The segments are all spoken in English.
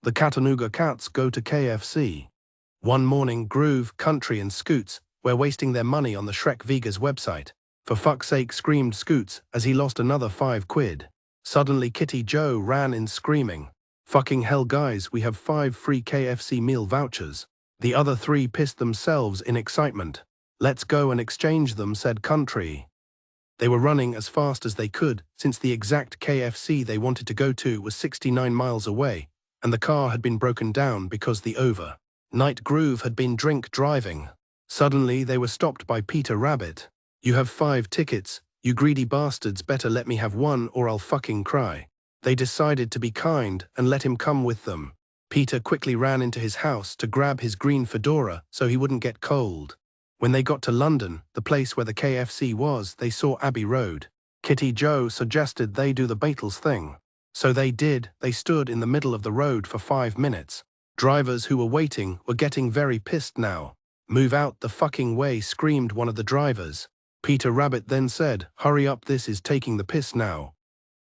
The Cattanooga Cats go to KFC. One morning, Groove, Country and Scoots were wasting their money on the Shrek Vegas website. For fuck's sake, screamed Scoots as he lost another £5. Suddenly Kitty Joe ran in screaming, "Fucking hell guys, we have 5 free KFC meal vouchers." The other 3 pissed themselves in excitement. "Let's go and exchange them," said Country. They were running as fast as they could, since the exact KFC they wanted to go to was 69 miles away, and the car had been broken down because the overnight Groove had been drink driving. Suddenly they were stopped by Peter Rabbit. "You have 5 tickets, you greedy bastards, better let me have one or I'll fucking cry." They decided to be kind and let him come with them. Peter quickly ran into his house to grab his green fedora so he wouldn't get cold. When they got to London, the place where the KFC was, they saw Abbey Road. Kitty Joe suggested they do the Beatles thing. So they did. They stood in the middle of the road for 5 minutes. Drivers who were waiting were getting very pissed now. "Move out the fucking way," screamed one of the drivers. Peter Rabbit then said, "Hurry up, this is taking the piss now."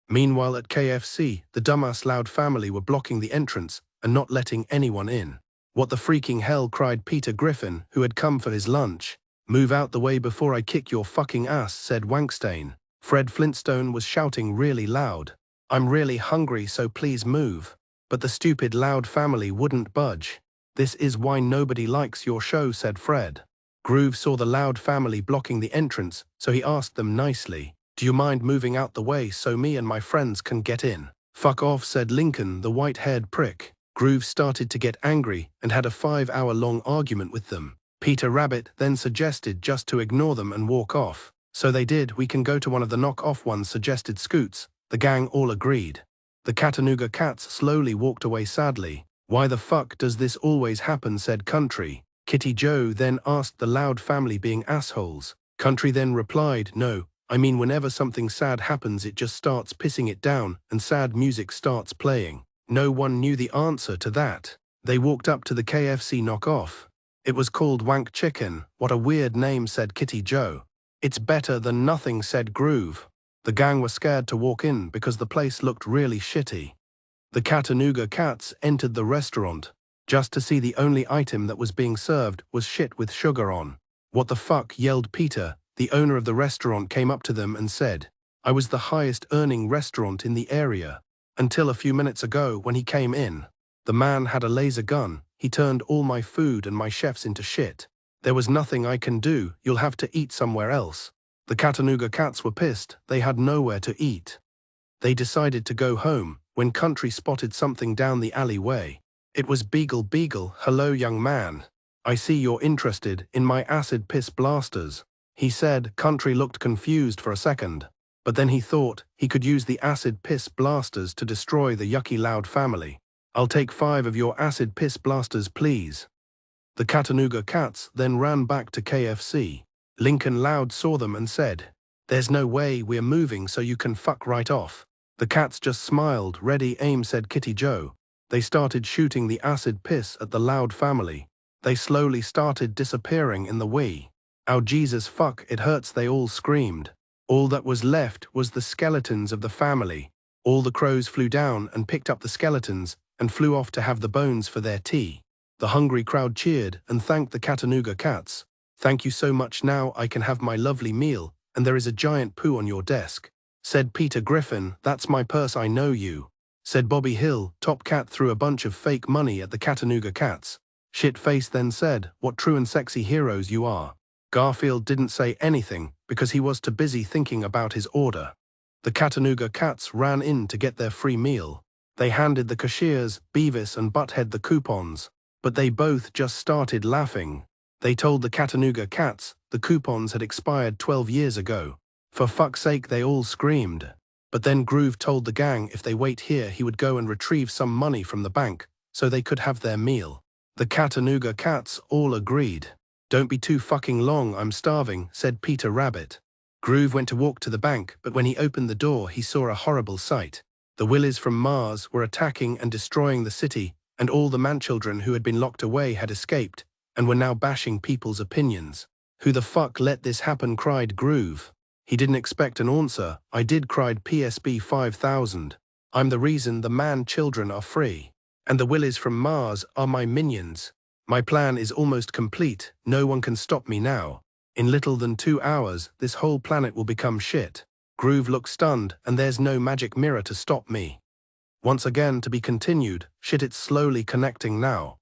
Meanwhile at KFC, the dumbass Loud family were blocking the entrance and not letting anyone in. "What the freaking hell," cried Peter Griffin, who had come for his lunch. "Move out the way before I kick your fucking ass," said Wankstain. Fred Flintstone was shouting really loud, "I'm really hungry, so please move." But the stupid Loud family wouldn't budge. "This is why nobody likes your show," said Fred. Groove saw the Loud family blocking the entrance, so he asked them nicely, "Do you mind moving out the way so me and my friends can get in?" "Fuck off," said Lincoln, the white-haired prick. Groove started to get angry and had a 5-hour-long argument with them. Peter Rabbit then suggested just to ignore them and walk off. So they did. "We can go to one of the knock-off ones," suggested Scoots. The gang all agreed. The Cattanooga Cats slowly walked away sadly. "Why the fuck does this always happen?" said Country. Kitty Joe then asked the Loud family being assholes. Country then replied, "No, I mean whenever something sad happens it just starts pissing it down and sad music starts playing." No one knew the answer to that. They walked up to the KFC knockoff. It was called Wank Chicken. "What a weird name," said Kitty Joe. "It's better than nothing," said Groove. The gang were scared to walk in because the place looked really shitty. The Cattanooga Cats entered the restaurant, just to see the only item that was being served was shit with sugar on. "What the fuck," yelled Peter. The owner of the restaurant came up to them and said, "I was the highest earning restaurant in the area. Until a few minutes ago when he came in. The man had a laser gun. He turned all my food and my chefs into shit. There was nothing I can do. You'll have to eat somewhere else." The Cattanooga Cats were pissed. They had nowhere to eat. They decided to go home when Country spotted something down the alleyway. It was Beagle Beagle. "Hello, young man. I see you're interested in my acid piss blasters," he said. Country looked confused for a second, but then he thought he could use the acid piss blasters to destroy the yucky Loud family. "I'll take 5 of your acid piss blasters, please." The Cattanooga Cats then ran back to KFC. Lincoln Loud saw them and said, "There's no way, we're moving so you can fuck right off." The cats just smiled. "Ready, aim," said Kitty Joe. They started shooting the acid piss at the Loud family. They slowly started disappearing in the wee. "Ow, Jesus fuck, it hurts," they all screamed. All that was left was the skeletons of the family. All the crows flew down and picked up the skeletons and flew off to have the bones for their tea. The hungry crowd cheered and thanked the Cattanooga Cats. "Thank you so much, now I can have my lovely meal, and there is a giant poo on your desk," said Peter Griffin. "That's my purse, I know you," said Bobby Hill. Top Cat threw a bunch of fake money at the Cattanooga Cats. Shitface then said, "What true and sexy heroes you are." Garfield didn't say anything because he was too busy thinking about his order. The Cattanooga Cats ran in to get their free meal. They handed the cashiers, Beavis and Butthead, the coupons, but they both just started laughing. They told the Cattanooga Cats the coupons had expired 12 years ago. "For fuck's sake," they all screamed. But then Groove told the gang if they wait here he would go and retrieve some money from the bank so they could have their meal. The Cattanooga Cats all agreed. "Don't be too fucking long, I'm starving," said Peter Rabbit. Groove went to walk to the bank, but when he opened the door he saw a horrible sight. The Willies from Mars were attacking and destroying the city, and all the manchildren who had been locked away had escaped and were now bashing people's opinions. "Who the fuck let this happen?" cried Groove. He didn't expect an answer. "I did," cried PSB 5000. "I'm the reason the man-children are free." And the Willies from Mars are my minions. My plan is almost complete. No one can stop me now. In little than 2 hours, this whole planet will become shit. Groove looks stunned, and there's no magic mirror to stop me. Once again, to be continued. Shit, it's slowly connecting now.